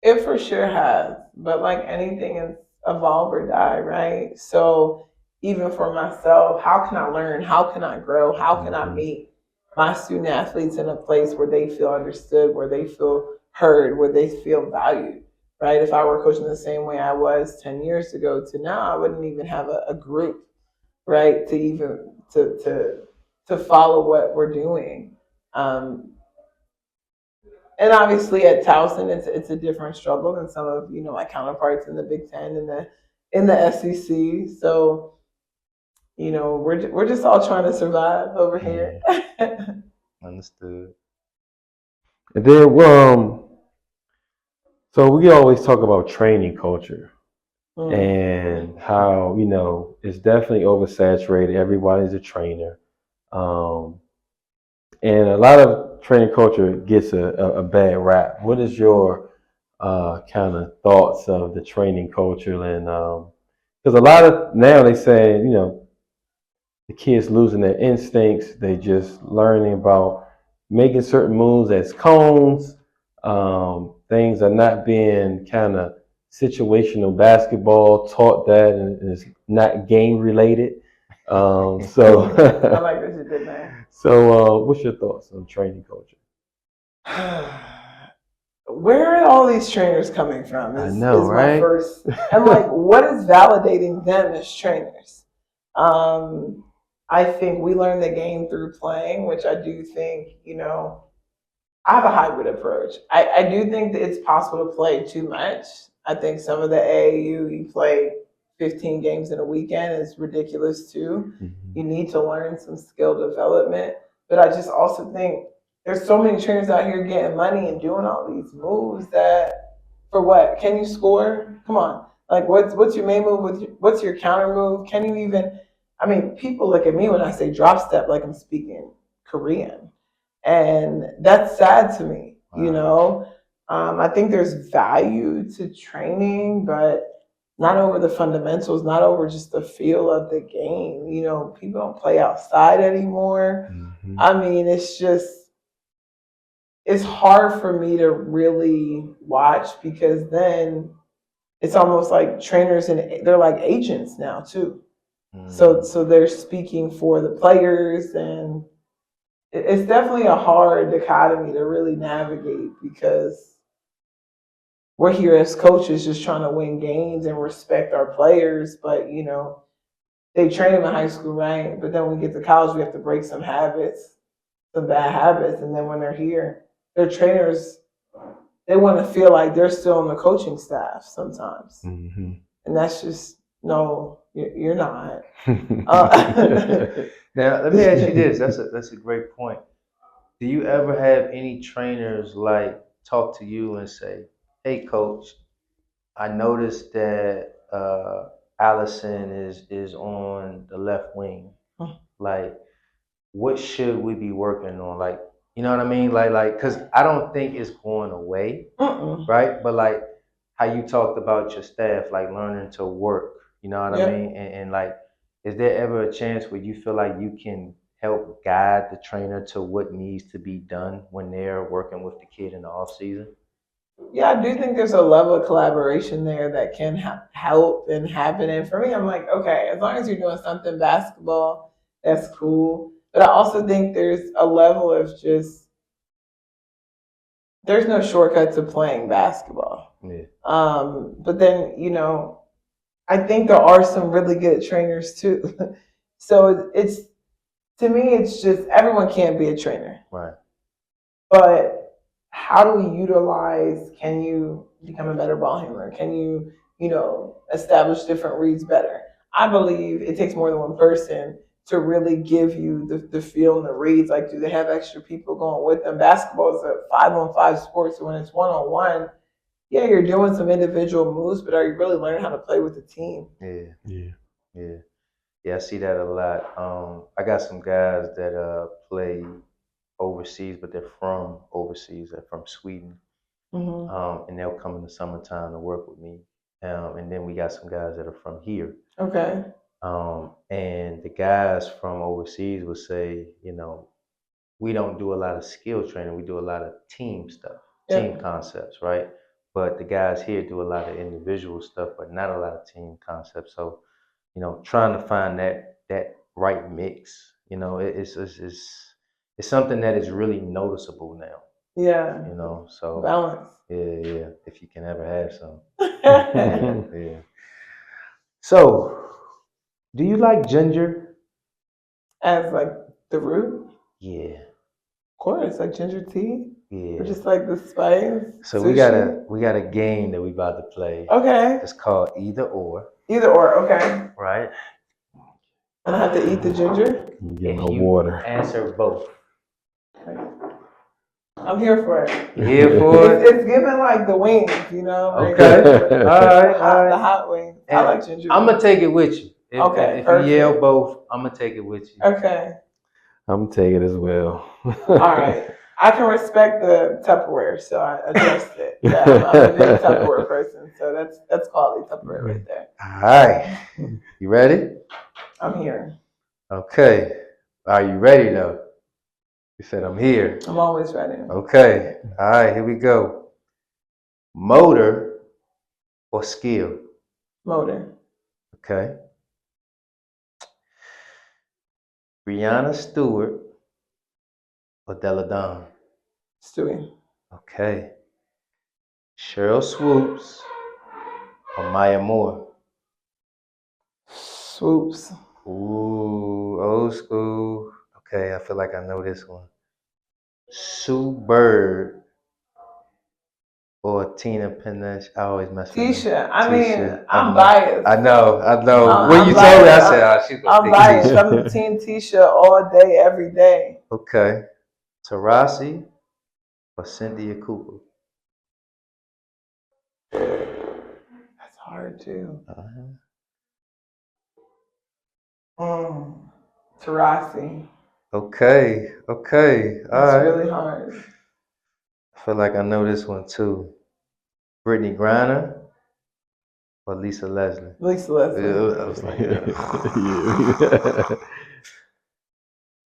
It for sure has, but like anything, it's evolve or die, right? So even for myself, how can I learn? How can I grow? How can I meet my student athletes in a place where they feel understood, where they feel heard, where they feel valued, right? If I were coaching the same way I was 10 years ago to now, I wouldn't even have a group, right, to even to follow what we're doing. And obviously at Towson, it's a different struggle than some of, you know, my counterparts in the Big Ten and in the SEC. So, you know, we're just all trying to survive over here. Understood. And then, so we always talk about training culture and how, you know, it's definitely oversaturated. Everybody's a trainer. And a lot of training culture gets a bad rap. What is your kind of thoughts of the training culture? And because a lot of now they say, you know, the kids losing their instincts. They just learning about making certain moves as cones. Things are not being kind of situational basketball taught that, and it's not game related. So I like that you did that. So, what's your thoughts on training culture? Where are all these trainers coming from? I know, right? My first, and like, what is validating them as trainers? I think we learn the game through playing, which I do think, you know, I have a hybrid approach. I do think that it's possible to play too much. I think some of the AAU, you play 15 games in a weekend, is ridiculous too. You need to learn some skill development. But I just also think there's so many trainers out here getting money and doing all these moves that, for what? Can you score? Come on. Like, what's your main move? What's your counter move? Can you even, I mean, people look at me when I say drop step like I'm speaking Korean. And that's sad to me, you know. I think there's value to training, but not over the fundamentals, not over just the feel of the game. You know, people don't play outside anymore. I mean, it's hard for me to really watch because then it's almost like trainers and they're like agents now too. So they're speaking for the players, and it's definitely a hard dichotomy to really navigate because we're here as coaches just trying to win games and respect our players, but they train them in high school, right? But then when we get to college, we have to break some habits, some bad habits, and then when they're here, their trainers, they want to feel like they're still on the coaching staff sometimes, and that's just no, you're not. Now, let me ask you this. That's a great point. Do you ever have any trainers like talk to you and say, "Hey, coach, I noticed that Allison is on the left wing. Like, what should we be working on? Like, you know what I mean? Because I don't think it's going away, right? But like how you talked about your staff, like learning to work. You know what I mean? And like, is there ever a chance where you feel like you can help guide the trainer to what needs to be done when they're working with the kid in the off season? Yeah, I do think there's a level of collaboration there that can help and happen. And for me, I'm like, okay, as long as you're doing something basketball, that's cool. But I also think there's a level of just, there's no shortcut to playing basketball. Yeah. But then, I think there are some really good trainers too. So it's, to me, it's just everyone can't be a trainer. Right. But how do we utilize, can you become a better ball handler? Can you, establish different reads better? I believe it takes more than one person to really give you the feel and the reads. Like, do they have extra people going with them? Basketball is a 5-on-5 sport, so when it's 1-on-1, yeah, you're doing some individual moves, but are you really learning how to play with the team? Yeah, I see that a lot. I got some guys that play overseas, but they're from overseas. They're from Sweden, and they'll come in the summertime to work with me. And then we got some guys that are from here. Okay. And the guys from overseas will say, we don't do a lot of skill training. We do a lot of team stuff, team concepts, right? But the guys here do a lot of individual stuff, but not a lot of team concepts. So, trying to find that right mix, it's something that is really noticeable now. Yeah. So balance. Yeah. If you can ever have some. Yeah. So, do you like ginger? As like the root? Yeah. Of course, like ginger tea. Yeah. Or just like the spice. So sushi? we got a game that we about to play. Okay. It's called Either Or. Either or, okay. Right? And I have to eat the ginger? Get no you water. answer both. I'm here for it. You here for it? It's giving like the wings, Okay. All right. The hot wings. And I like ginger. I'm gonna take it with you. If perfect. you yell both, I'm gonna take it with you. Okay. I'm taking it as well. All right. I can respect the Tupperware, so I adjust it. Yeah, I'm a big Tupperware person, so that's quality Tupperware right there. All right. You ready? I'm here. Okay. Are you ready though? You said I'm here. I'm always ready. Okay. All right, here we go. Motor or skill? Motor. Okay. Brianna Stewart or Della Dawn? Stewie. Okay. Cheryl Swoops or Maya Moore? Swoops. Ooh, old school. Okay, I feel like I know this one. Sue Bird or Tina Peniche. I always mess with Tisha. I Tisha. mean, I'm biased. I know. I'm When you told me, I said, she's gonna I'm pick biased. Tisha. I'm Team Tisha all day, every day. Okay. Tarasi or Cynthia Cooper? That's hard too. Tarasi. Okay. All right. It's really hard. I feel like I know this one too. Brittany Griner or Lisa Leslie? Lisa Leslie. I was like,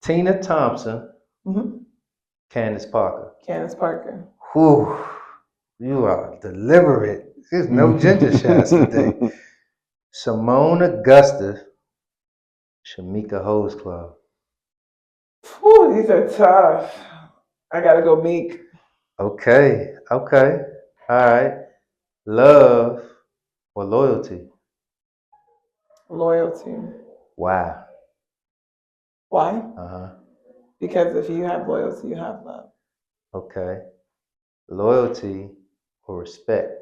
Tina Thompson, Candace Parker. Candace Parker. Whew, you are deliberate. There's no ginger shots today. Simone Augustus Shamika Hose Club. Whew, these are tough. I gotta go Meek. Okay. All right. Love or loyalty? Loyalty. Wow. Why? Uh-huh. Because if you have loyalty, you have love. Okay. Loyalty or respect?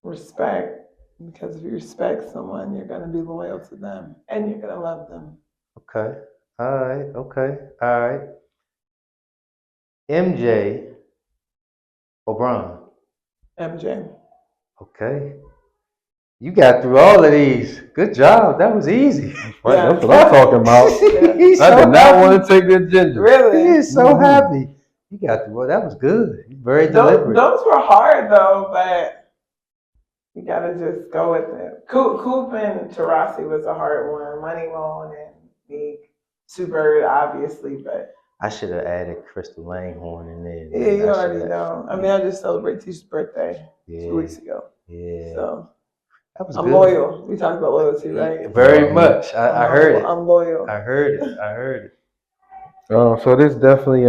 Respect. Because if you respect someone, you're gonna be loyal to them and you're gonna love them. Okay. All right. MJ or Bron? MJ. Okay. You got through all of these. Good job. That was easy. Right, Yeah. that's what I'm talking about. He's I so did not happy. want to take the ginger. He Really? is so Mhm. happy. You got through. Well, that was good. Very deliberate. Those were hard though, but you gotta just go with it. Coop and Tarasi was a hard one. Money Loan and Meek. Sue Bird, obviously, but I should have added Crystal Langhorn in there. yeah, Man. you I already shoulda- know. I mean, I just celebrated Tisha's birthday Yeah. 2 weeks ago. Yeah. So That was I'm good. loyal. We talked about loyalty, right? Very Mhm. much. I heard it. I'm loyal. I heard it. I heard it. So this definitely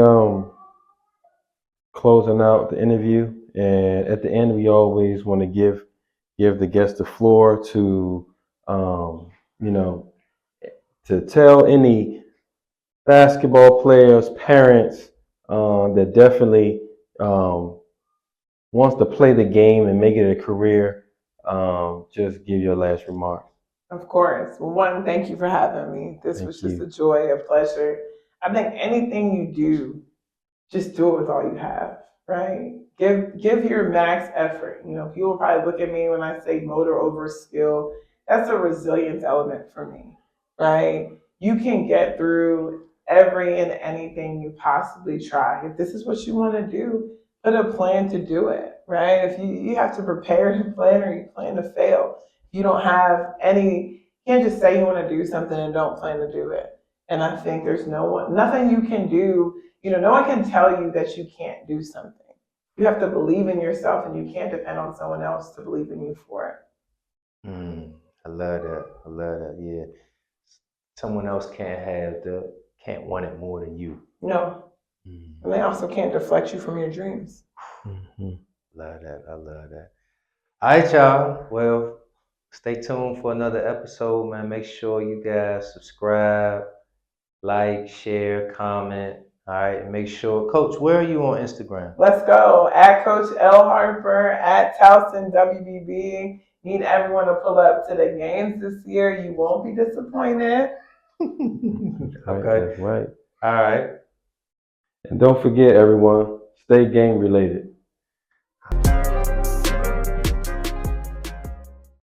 closing out the interview, and at the end we always want to give the guest the floor to you know to tell any basketball players, parents that definitely wants to play the game and make it a career. Just give your last remark. Of course. Well, one, thank you for having me. This Thank was just you. a joy, a pleasure. I think anything you do, just do it with all you have, right? Give your max effort. You know, people probably look at me when I say motor over skill. That's a resilience element for me, right? You can get through every and anything you possibly try. If this is what you want to do, put a plan to do it, right? If you have to prepare to plan or you plan to fail, you don't have any, you can't just say you want to do something and don't plan to do it. And I think there's nothing you can do. You know, no one can tell you that you can't do something. You have to believe in yourself and you can't depend on someone else to believe in you for it. I love that. I love that. Yeah. Someone else can't want it more than you. No. And they also can't deflect you from your dreams. Mhm. Love that. I love that. All right, y'all. Well, stay tuned for another episode, man. Make sure you guys subscribe, like, share, comment. All right. And make sure, Coach, where are you on Instagram? Let's go. At Coach L. Harper, at Towson WBB. Need everyone to pull up to the games this year. You won't be disappointed. Right, Okay. that's right. All right. And don't forget, everyone, stay game related.